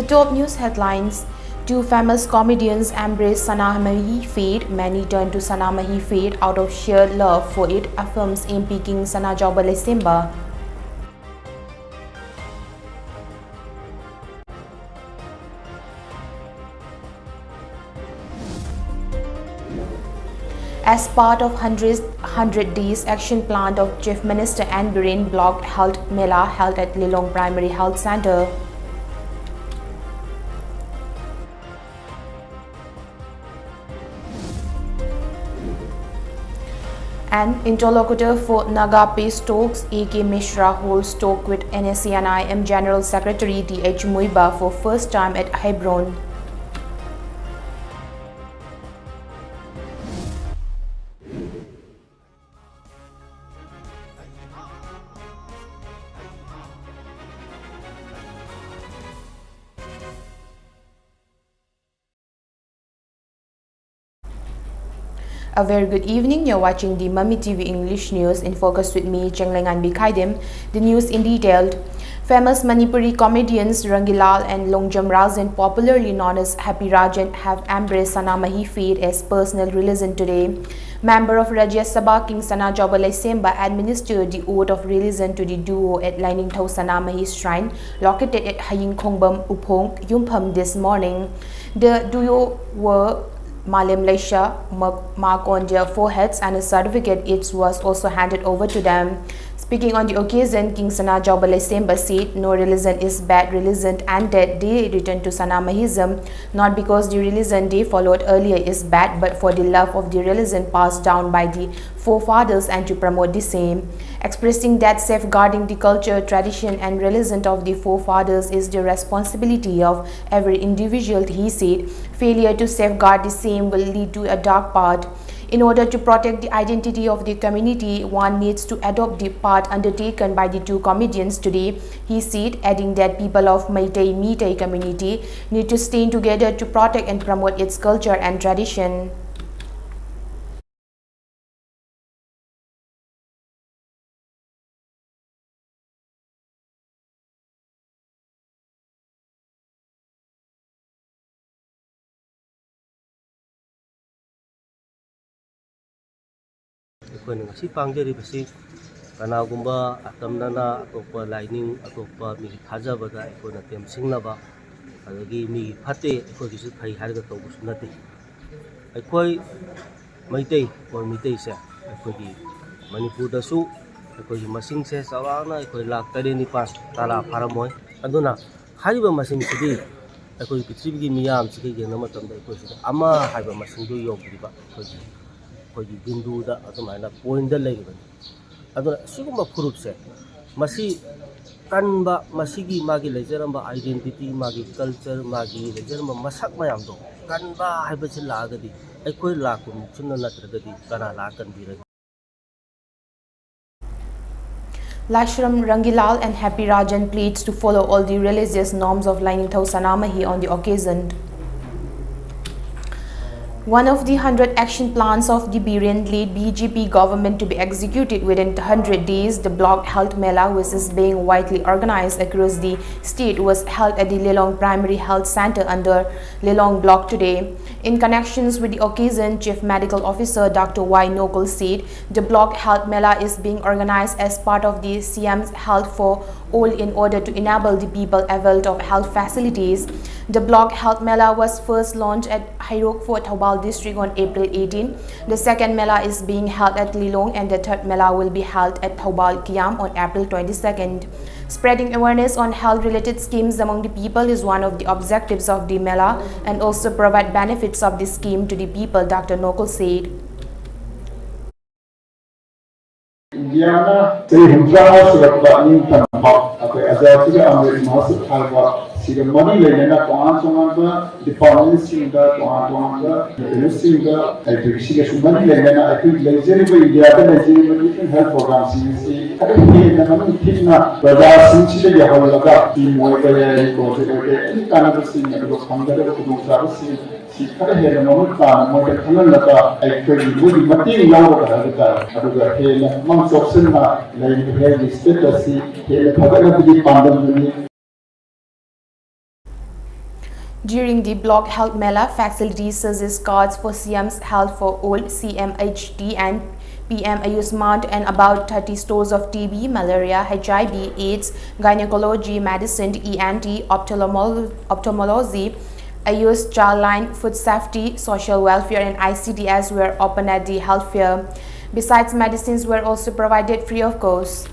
top news headlines. Two famous comedians embrace Sanamahi fate. Many turn to Sanamahi fate out of sheer love for it, affirms MP King Sanajawbalai Simba. As part of 100 Days Action Plan of Chief Minister and Biren Block Health Mela held at Lilong Primary Health Center. An interlocutor for Nagape Stokes, A.K. Mishra, holds talk with NSCNIM General Secretary D.H. Muiba for first time at Hebron. A very good evening. You're watching the MAMI TV English News in focus with me, CHENGLEINGANBI KHAIDEM. The news in detail. Famous Manipuri comedians Rangilal and Longjam Rajan, popularly known as Happy Rajan, have embraced Sanamahi fate as personal religion today. Member of Rajya Sabha King Sanajawbalai Simba administered the oath of religion to the duo at Lainingthau Sanamahi Shrine, located at Haying Khongbam Upong, Yumpham this morning. The duo were Malim Laisha mark on their foreheads and a certificate each was also handed over to them. Speaking on the occasion, King Sanajawbalai Simba said no religion is bad religion and that they returned to Sanamahism not because the religion they followed earlier is bad but for the love of the religion passed down by the forefathers and to promote the same. Expressing that safeguarding the culture, tradition and religion of the forefathers is the responsibility of every individual, he said. Failure to safeguard the same will lead to a dark path. In order to protect the identity of the community, one needs to adopt the path undertaken by the two comedians today, he said, adding that people of Meitei community need to stand together to protect and promote its culture and tradition. ꯑꯩꯈꯣꯏꯅ ꯉꯁꯤ ꯄꯥꯡꯖꯔꯤꯕꯁꯤ ꯀꯅꯥꯒꯨꯝꯕ ꯑꯇꯝꯅꯅ ꯑꯇꯣꯞꯄ ꯂꯥꯏꯅꯤꯡ ꯑꯇꯣꯞꯄ ꯃꯤꯒꯤ ꯊꯥꯖꯕꯗ ꯑꯩꯈꯣꯏꯅ ꯇꯦꯝꯁꯤꯡꯅꯕ ꯑꯗꯒꯤ ꯃꯤꯒꯤ ꯐꯠꯇꯦ ꯑꯩꯈꯣꯏꯒꯤꯁꯨ ꯐꯩ ꯍꯥꯏꯔꯒ ꯇꯧꯕꯁꯨ ꯅꯠꯇꯦ ꯑꯩꯈꯣꯏ ꯃꯩꯇꯩꯁꯦ ꯑꯩꯈꯣꯏꯒꯤ ꯃꯅꯤꯄꯨꯔꯗꯁꯨ ꯑꯩꯈꯣꯏꯒꯤ ꯃꯁꯤꯡꯁꯦ ꯆꯥꯎꯔꯥꯛꯅ ꯑꯩꯈꯣꯏ ꯂꯥꯛ 7-9 ꯇꯔꯥ ꯐꯥꯔꯝꯃꯣꯏ ꯑꯗꯨꯅ ꯍꯥꯏꯔꯤꯕ ꯃꯁꯤꯡꯁꯤꯗꯤ ꯑꯩꯈꯣꯏ ꯄ꯭ꯔꯤꯊꯤꯕꯤꯒꯤ ꯃꯤꯌꯥꯝꯁꯤꯒ ꯌꯦꯡꯅ ꯃꯇꯝꯗ ꯑꯩꯈꯣꯏꯁꯤꯗ ꯑꯃ ꯍꯥꯏꯕ ꯃꯁꯤꯡꯗꯨ ꯌꯧꯗ꯭ꯔꯤꯕ ꯑꯩꯈꯣꯏꯒꯤ ꯕꯤꯟꯗꯨꯗ ꯑꯗꯨꯃꯥꯏꯅ ꯄꯣꯏꯟꯗ ꯂꯩꯔꯤꯕꯅꯤ ꯑꯗꯨꯅ ꯑꯁꯤꯒꯨꯝꯕ ꯐꯨꯔꯨꯞꯁꯦ ꯃꯁꯤ ꯀꯟꯕ ꯃꯁꯤꯒꯤ ꯃꯥꯒꯤ ꯂꯩꯖꯔꯝꯕ ꯑꯥꯏꯗꯦꯟꯇꯤꯇꯤ ꯃꯥꯒꯤ ꯀꯜꯆꯔ ꯃꯥꯒꯤ ꯂꯩꯖꯔꯝꯕ ꯃꯁꯛ ꯃꯌꯥꯝꯗꯣ ꯀꯟꯕ ꯍꯥꯏꯕꯁꯤ ꯂꯥꯛꯑꯒꯗꯤ ꯑꯩꯈꯣꯏ ꯂꯥꯛꯄ ꯃꯨꯛꯁꯨꯅ ꯅꯠꯇ꯭ꯔꯒꯗꯤ ꯀꯅꯥ ꯂꯥꯛ ꯀꯟꯕꯤꯔꯒꯦ. Lashram Rangilal and Happy Rajan pleads to follow all the religious norms of Lainingthau Sanamahi on the occasion. One of the 100 action plans of the Biren-led BJP government to be executed within 100 days, the Block Health Mela, which is being widely organized across the state, was held at the Lilong Primary Health Center under Lilong Block today. In connections with the occasion, Chief Medical Officer Dr. Y. Nokul said the Block Health Mela is being organized as part of the CM's Health for All in order to enable the people availed of health facilities. The Block Health Mela was first launched at Hairokfort, Thobal district on April 18. The second Mela is being held at Lilong and the third Mela will be held at Thobal Kiam on April 22nd. Spreading awareness on health-related schemes among the people is one of the objectives of the Mela and also provide benefits of the scheme to the people, Dr. Nokul said. Indiana, they himself got in Tanapa, Azati, Sigamani Lena, Toantonga, the foreign singer, Toantonga, the singer, I think she gets money Lena, I think Nigeria, Nigeria health programs. I think the money Tina, but since she have a lot team where any kind of thing that was funded to do travel. She had a moment more than Canada, actually, would be material over the Hale, months of cinema, like the Hale status, Hale, Pagana, During the Block Health Mela, facilities suggest cards for CM's Health for All, CMHD and PM Ayushman, and about 30 stores of TB, malaria, HIV, AIDS, gynecology, medicine, ENT, ophthalmology, Ayush, childline, food safety, social welfare and ICDS were open at the health fair. Besides, medicines were also provided free of cost.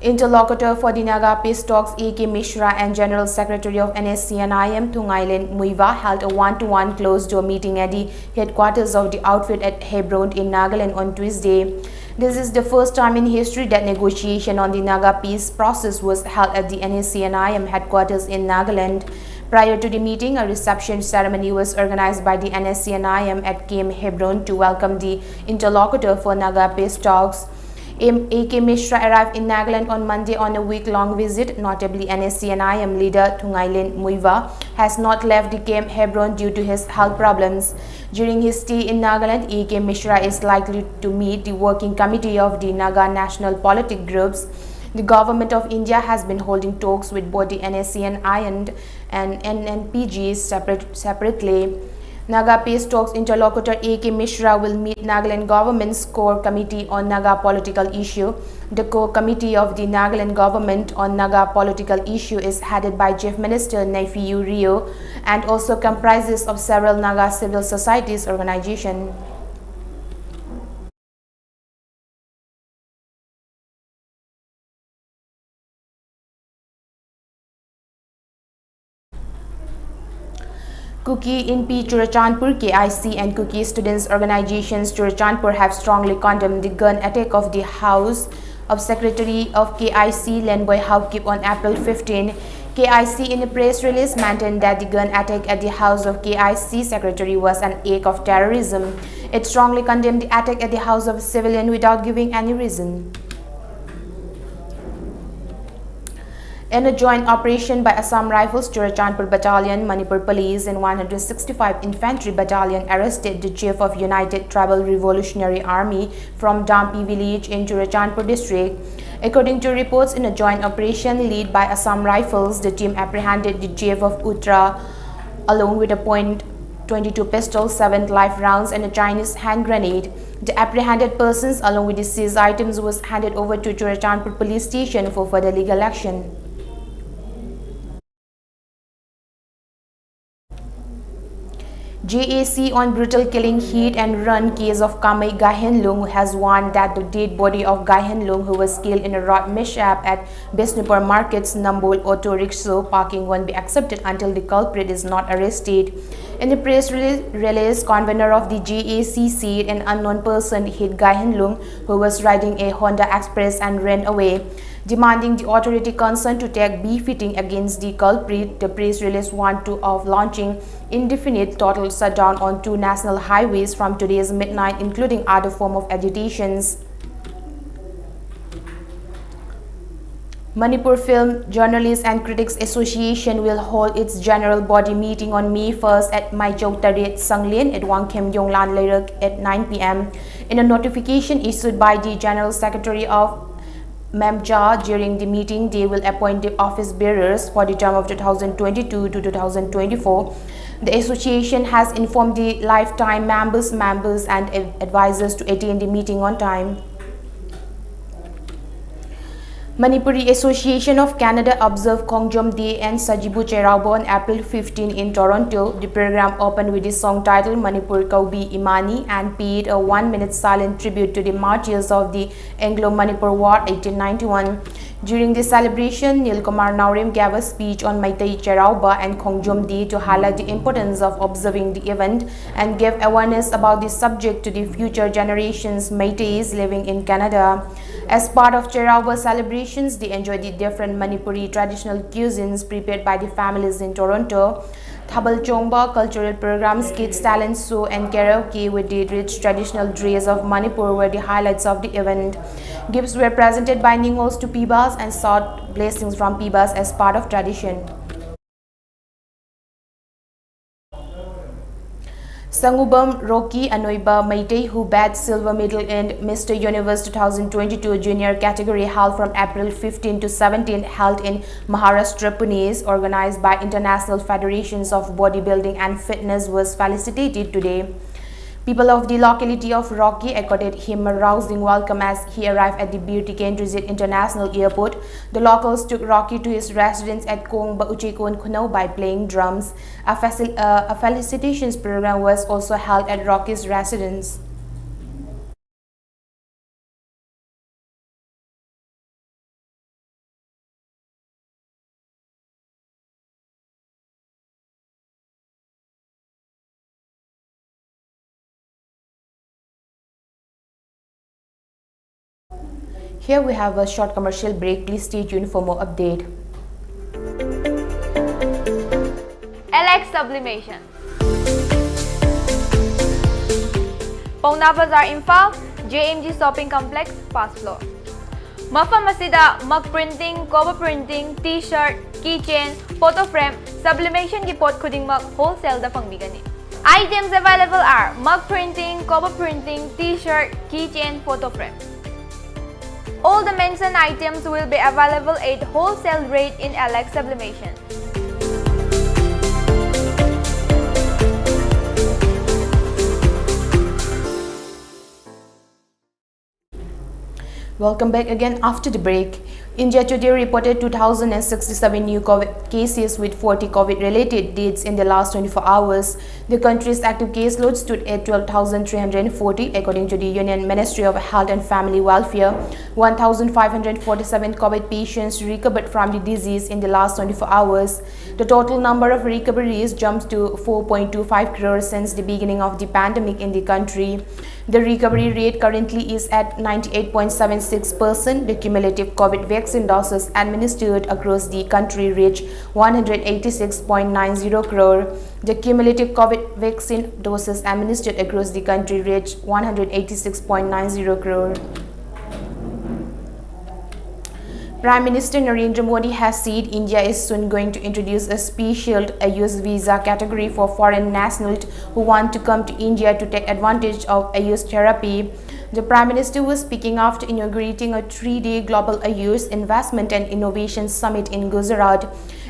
Interlocutor for the Naga peace talks A.K. Mishra and General Secretary of NSCNIM Thungailen Muiva held a one-to-one closed-door meeting at the headquarters of the outfit at Hebron in Nagaland on Tuesday. This is the first time in history that negotiation on the Naga peace process was held at the NSCNIM headquarters in Nagaland. Prior to the meeting, a reception ceremony was organized by the NSCNIM at Camp Hebron to welcome the interlocutor for Naga peace talks. A.K. Mishra arrived in Nagaland on Monday on a week-long visit. Notably, NSCNIM leader Thungailen Muiva has not left the Camp Hebron due to his health problems. During his stay in Nagaland, A.K. Mishra is likely to meet the working committee of the Naga national politic groups. The government of India has been holding talks with both the NSCNIM and NNPG separately. Naga peace talks interlocutor A.K. Mishra will meet Nagaland government's core committee on Naga political issue. The core committee of the Nagaland government on Naga political issue is headed by Chief Minister Nefiu Rio and also comprises of several Naga civil societies organizations. Kuki Inpi Churachandpur KIC and Kuki students organizations Churachandpur have strongly condemned the gun attack of the House of Secretary of KIC Lenboy Haukip on April 15. KIC in a press release maintained that the gun attack at the house of KIC Secretary was an act of terrorism. It strongly condemned the attack at the house of a civilian without giving any reason. In a joint operation by Assam Rifles, Churachandpur Battalion, Manipur Police and 165 Infantry Battalion arrested the chief of United Tribal Revolutionary Army from Dampi village in Churachandpur district. According to reports, in a joint operation led by Assam Rifles, the team apprehended the chief of Uttra along with a .22 pistol, 7 live rounds and a Chinese hand grenade. The apprehended persons along with the seized items was handed over to Churachandpur police station for further legal action. JAC on brutal killing hit and run case of Kamei Gahenlung has warned that the dead body of Gahenlung, who was killed in a road mishap at Bisnupur Market's Nambol auto rickshaw parking, won't be accepted until the culprit is not arrested. In a press release, convener of the JAC said an unknown person hit Gahenlung, who was riding a Honda Express, and ran away, demanding the authority concerned to take befitting against the culprit. The press release warned of launching indefinite total shutdown on 2 national highways from today's midnight, including other forms of agitations. Manipur Film Journalists and Critics Association will hold its general body meeting on May 1st at Maichau Tarit Sanglien at Wangkem Yonglan Lairak at 9 p.m. In a notification issued by the General Secretary of MAMJA, during the meeting, they will appoint the office bearers for the term of 2022 to 2024. The association has informed the lifetime members and advisors to attend the meeting on time. Manipuri Association of Canada observed Kongjom Day and Sajibu Cherauba on April 15 in Toronto. The program opened with the song titled Manipur Kaubi Imani and paid a 1-minute silent tribute to the martyrs of the Anglo-Manipur War 1891. During the celebration, Nilkumar Naurim gave a speech on Maitai Cherauba and Kongjom Day to highlight the importance of observing the event and give awareness about the subject to the future generations Maitais living in Canada. As part of Cherauba celebrations, they enjoyed the different Manipuri traditional cuisines prepared by the families in Toronto. Thabal Chongba cultural programs, kids talent show and karaoke with the rich traditional dress of Manipur were the highlights of the event. Gifts were presented by Ningos to Pibas and sought blessings from Pibas as part of tradition. Sangubam Rocky Anoiba Maitei, who bagged silver medal in Mr. Universe 2022 junior category held from April 15 to 17, held in Maharashtra, Pune, organized by International Federations of Bodybuilding and Fitness, was felicitated today. People of the locality of Rocky accorded him a rousing welcome as he arrived at the Beauty Kendrisit International Airport. The locals took Rocky to his residence at Kong Bauchekon Kuno by playing drums. A felicitations program was also held at Rocky's residence. Here we have a short commercial break. Please stay tuned for more update. LX Sublimation. Pauna Bazaar, Imphal, JMG Shopping Complex, first floor. Mafam asida mug printing, cover printing, t-shirt, keychain, photo frame, sublimation ki pot khuding mug wholesale da pangbigani. Items available are mug printing, cover printing, t-shirt, keychain, photo frame. All the mentioned items will be available at wholesale rate in LX Sublimation. Welcome back again after the break. India today reported 2,067 new COVID cases with 40 COVID-related deaths in the last 24 hours. The country's active caseload stood at 12,340 according to the Union Ministry of Health and Family Welfare. 1,547 COVID patients recovered from the disease in the last 24 hours. The total number of recoveries jumped to 4.25 crores since the beginning of the pandemic in the country. The recovery rate currently is at 98.76%. The cumulative COVID vaccine doses administered across the country reached 186.90 crore. The cumulative COVID vaccine doses administered across the country reached 186.90 crore. Prime Minister Narendra Modi has said India is soon going to introduce a special Ayush visa category for foreign nationals who want to come to India to take advantage of Ayush therapy. The Prime Minister was speaking after inaugurating a 3-day Global Ayush Investment and Innovation Summit in Gujarat.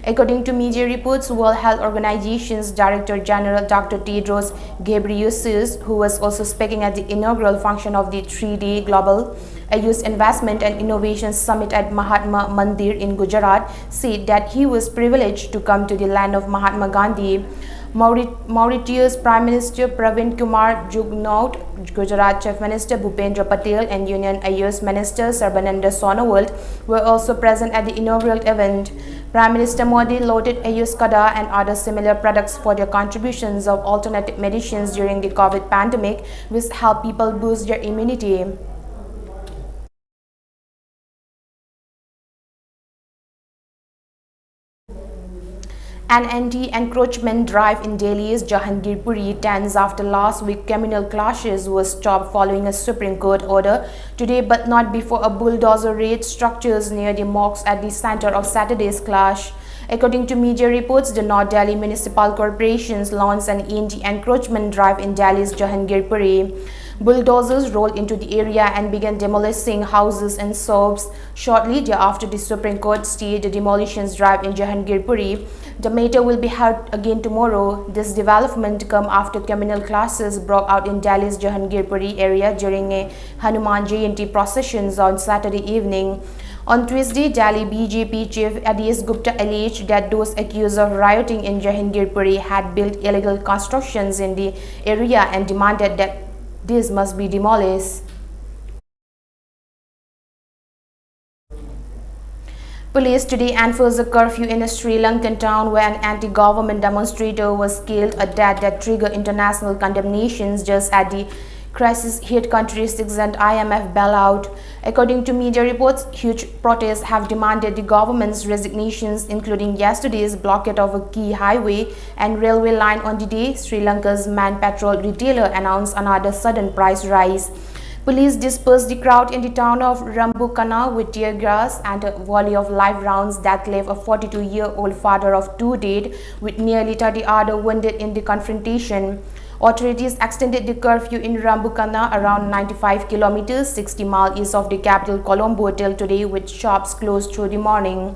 According to media reports, World Health Organization's Director General Dr. Tedros Ghebreyesus, who was also speaking at the inaugural function of the 3-day Global Ayush Investment and Innovation Summit at Mahatma Mandir in Gujarat, said that he was privileged to come to the land of Mahatma Gandhi. Mauritius Prime Minister Pravin Kumar Jugnauth, Gujarat Chief Minister Bhupendra Patel and Union Ayush Minister Sarbananda Sonowal were also present at the inaugural event. Prime Minister Modi lauded Ayush Kada and other similar products for their contributions of alternative medicines during the COVID pandemic, which help people boost their immunity. An anti-encroachment drive in Delhi's Jahangirpuri tens after last week's communal clashes was stopped following a Supreme Court order today, but not before a bulldozer raided structures near the mosques at the center of Saturday's clash. According to media reports, the North Delhi Municipal Corporation launched an anti-encroachment drive in Delhi's Jahangirpuri. Bulldozers rolled into the area and began demolishing houses and shops. Shortly thereafter, the Supreme Court stayed the demolitions drive in Jahangirpuri. The matter will be heard again tomorrow. This development comes after communal clashes broke out in Delhi's Jahangirpuri area during a Hanuman Jayanti processions on Saturday evening. On Tuesday, Delhi BJP Chief Adhish Gupta alleged that those accused of rioting in Jahangirpuri had built illegal constructions in the area and demanded that these must be demolished. Police today enforced a curfew in a Sri Lankan town where an anti-government demonstrator was killed, a death that triggered international condemnations just as the crisis hit country 6 and IMF bailout. According to media reports, huge protests have demanded the government's resignations, including yesterday's blockade of a key highway and railway line on the day Sri Lanka's man petrol retailer announced another sudden price rise. Police dispersed the crowd in the town of Rambukana with tear gas and a volley of live rounds that left a 42-year-old father of 2 dead with nearly 30 others wounded in the confrontation. Authorities extended the curfew in Rambucana around 95 kilometers, 60 miles east of the capital Colombo till today, with shops closed through the morning.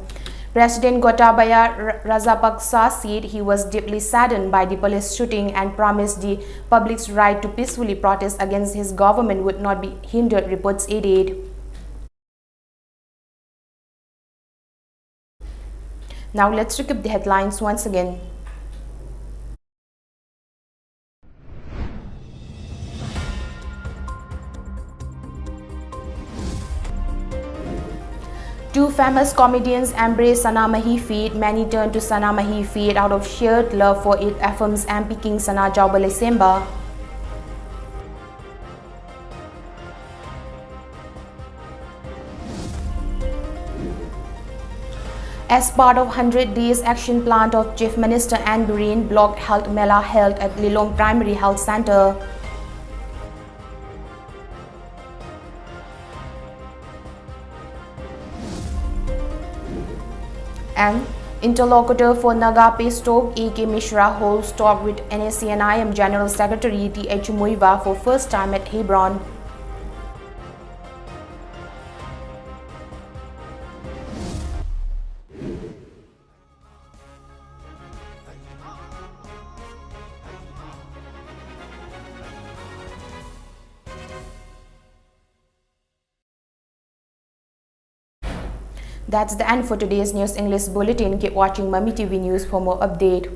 President Gotabaya Rajapaksa said he was deeply saddened by the police shooting and promised the public's right to peacefully protest against his government would not be hindered, reports added. Now let's recap the headlines once again. Two famous comedians embrace Sana Mahi feat. Many turn to Sana Mahi feat out of shared love for it, affirms MP King Sana Jaubale Semba. As part of 100 Days Action Plan of Chief Minister Anne Doreen, Block Health Mela held at Lilong Primary Health Center. And interlocutor for Naga Stock A.K. Mishra holds talk with NACNIM General Secretary T.H. Muiva for first time at Hebron. That's the end for today's News English Bulletin. Keep watching MAMI TV News for more update.